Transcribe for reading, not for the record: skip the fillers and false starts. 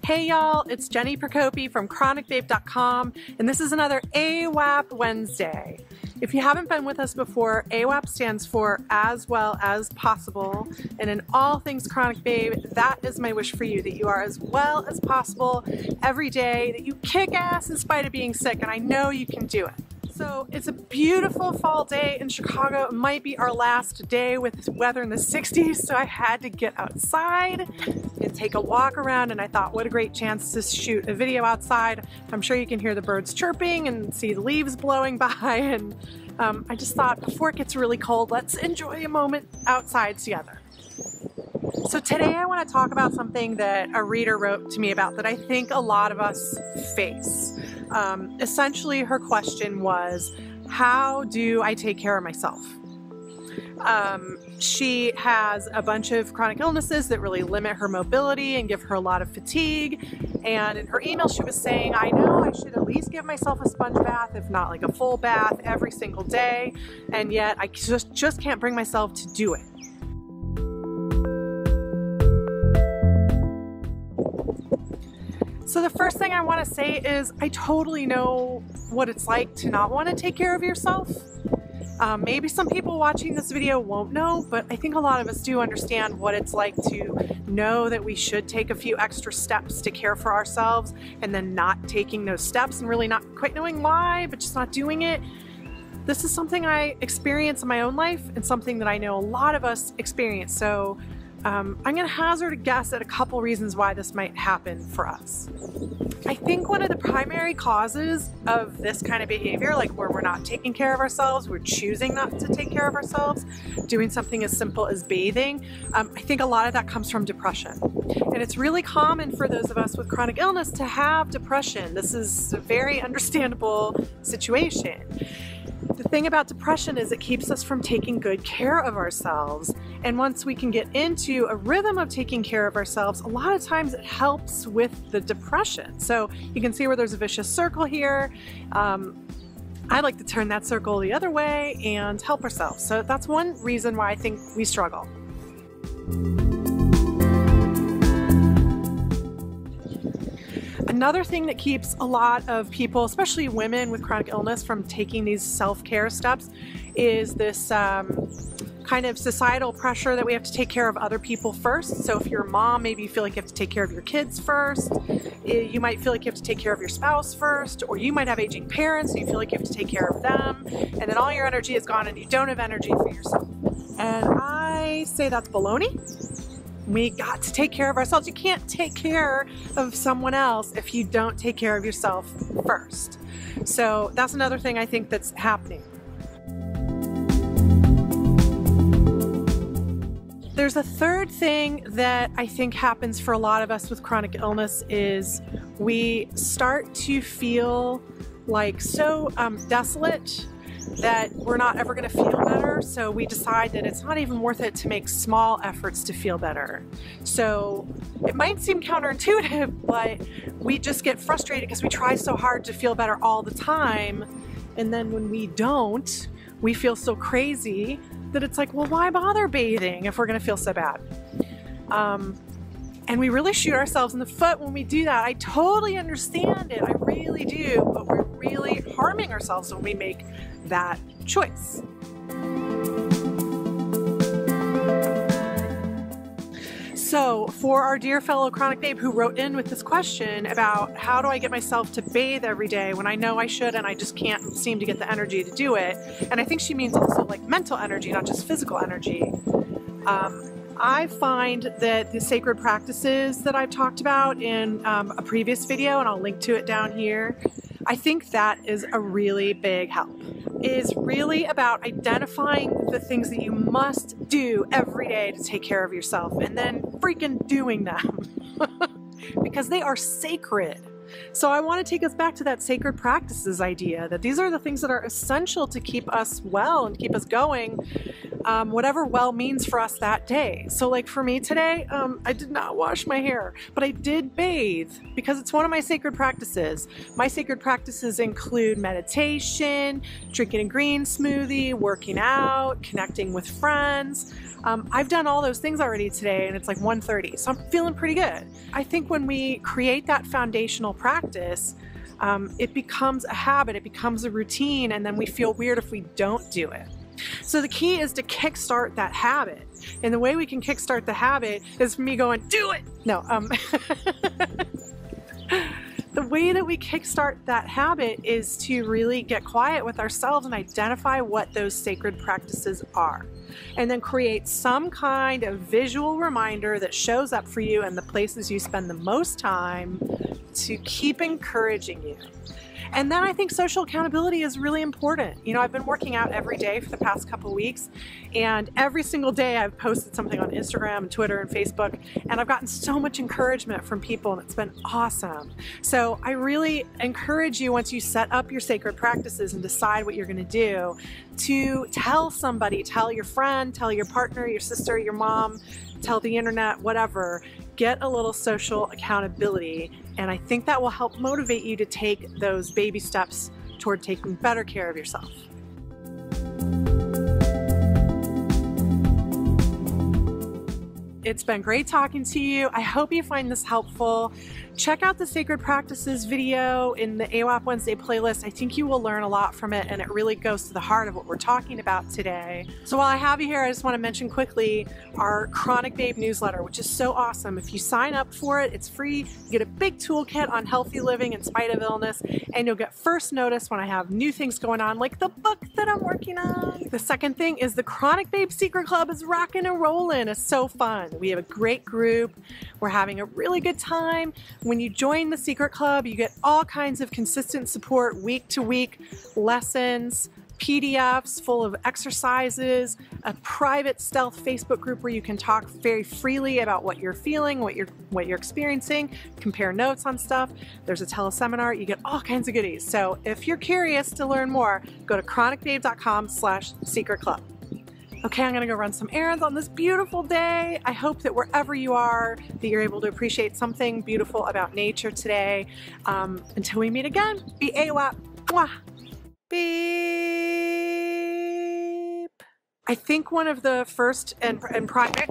Hey y'all, it's Jenni Procopi from chronicbabe.com, and this is another AWAP Wednesday. If you haven't been with us before, AWAP stands for As Well As Possible, and in all things Chronic Babe, that is my wish for you, that you are as well as possible every day, that you kick ass in spite of being sick, and I know you can do it. So it's a beautiful fall day in Chicago. It might be our last day with weather in the 60s, so I had to get outside and take a walk around, and I thought what a great chance to shoot a video outside. I'm sure you can hear the birds chirping and see the leaves blowing by, and I just thought before it gets really cold, let's enjoy a moment outside together. So today I want to talk about something that a reader wrote to me about that I think a lot of us face. Essentially, her question was, how do I take care of myself? She has a bunch of chronic illnesses that really limit her mobility and give her a lot of fatigue. And in her email, she was saying, I know I should at least give myself a sponge bath, if not like a full bath every single day. And yet I just can't bring myself to do it. So the first thing I want to say is I totally know what it's like to not want to take care of yourself. Maybe some people watching this video won't know, but I think a lot of us do understand what it's like to know that we should take a few extra steps to care for ourselves and then not taking those steps and really not quite knowing why, but just not doing it. This is something I experience in my own life and something that I know a lot of us experience. So I'm going to hazard a guess at a couple reasons why this might happen for us. I think one of the primary causes of this kind of behavior, like where we're not taking care of ourselves, we're choosing not to take care of ourselves, doing something as simple as bathing, I think a lot of that comes from depression. And it's really common for those of us with chronic illness to have depression. This is a very understandable situation. The thing about depression is it keeps us from taking good care of ourselves. And once we can get into a rhythm of taking care of ourselves, a lot of times it helps with the depression. So you can see where there's a vicious circle here. I like to turn that circle the other way and help ourselves. So that's one reason why I think we struggle. Another thing that keeps a lot of people, especially women with chronic illness, from taking these self-care steps is this kind of societal pressure that we have to take care of other people first. So if you're a mom, maybe you feel like you have to take care of your kids first. You might feel like you have to take care of your spouse first, or you might have aging parents and you feel like you have to take care of them, and then all your energy is gone and you don't have energy for yourself. And I say that's baloney. We got to take care of ourselves. You can't take care of someone else if you don't take care of yourself first. So that's another thing I think that's happening. There's a third thing that I think happens for a lot of us with chronic illness is we start to feel like so desolate that we're not ever going to feel better, so we decide that it's not even worth it to make small efforts to feel better. So it might seem counterintuitive, but we just get frustrated because we try so hard to feel better all the time, and then when we don't, we feel so crazy that it's like, well, why bother bathing if we're going to feel so bad? And we really shoot ourselves in the foot when we do that. I totally understand it, I really do, but we're really harming ourselves when we make that choice. So for our dear fellow chronic babe who wrote in with this question about how do I get myself to bathe every day when I know I should and I just can't seem to get the energy to do it, and I think she means also like mental energy, not just physical energy. I find that the sacred practices that I've talked about in a previous video, and I'll link to it down here, I think that is a really big help. It is really about identifying the things that you must do every day to take care of yourself and then freaking doing them because they are sacred. So I want to take us back to that sacred practices idea, that these are the things that are essential to keep us well and keep us going. whatever well means for us that day. So like for me today, I did not wash my hair, but I did bathe because it's one of my sacred practices. My sacred practices include meditation, drinking a green smoothie, working out, connecting with friends. I've done all those things already today, and it's like 1:30, so I'm feeling pretty good. I think when we create that foundational practice, it becomes a habit, it becomes a routine, and then we feel weird if we don't do it. So the key is to kickstart that habit. And the way we can kickstart the habit is me going, do it! No, the way that we kickstart that habit is to really get quiet with ourselves and identify what those sacred practices are. And then create some kind of visual reminder that shows up for you in the places you spend the most time to keep encouraging you. And then I think social accountability is really important. You know, I've been working out every day for the past couple weeks, and every single day I've posted something on Instagram and Twitter and Facebook, and I've gotten so much encouragement from people, and it's been awesome. So I really encourage you, once you set up your sacred practices and decide what you're going to do, to tell somebody, tell your friend, tell your partner, your sister, your mom, tell the internet, whatever. Get a little social accountability, and I think that will help motivate you to take those baby steps toward taking better care of yourself. It's been great talking to you. I hope you find this helpful. Check out the Sacred Practices video in the AWAP Wednesday playlist. I think you will learn a lot from it, and it really goes to the heart of what we're talking about today. So while I have you here, I just want to mention quickly our Chronic Babe newsletter, which is so awesome. If you sign up for it, it's free. You get a big toolkit on healthy living in spite of illness, and you'll get first notice when I have new things going on, like the book that I'm working on. The second thing is the Chronic Babe Secret Club is rocking and rolling. It's so fun. We have a great group. We're having a really good time. When you join the Secret Club, you get all kinds of consistent support, week to week lessons, PDFs full of exercises, a private stealth Facebook group where you can talk very freely about what you're feeling, what you're experiencing, compare notes on stuff. There's a teleseminar. You get all kinds of goodies. So if you're curious to learn more, go to chronicbabe.com/secret club. Okay, I'm gonna go run some errands on this beautiful day. I hope that wherever you are, that you're able to appreciate something beautiful about nature today. Until we meet again, be AWAP. Mwah. Beep. I think one of the first and primary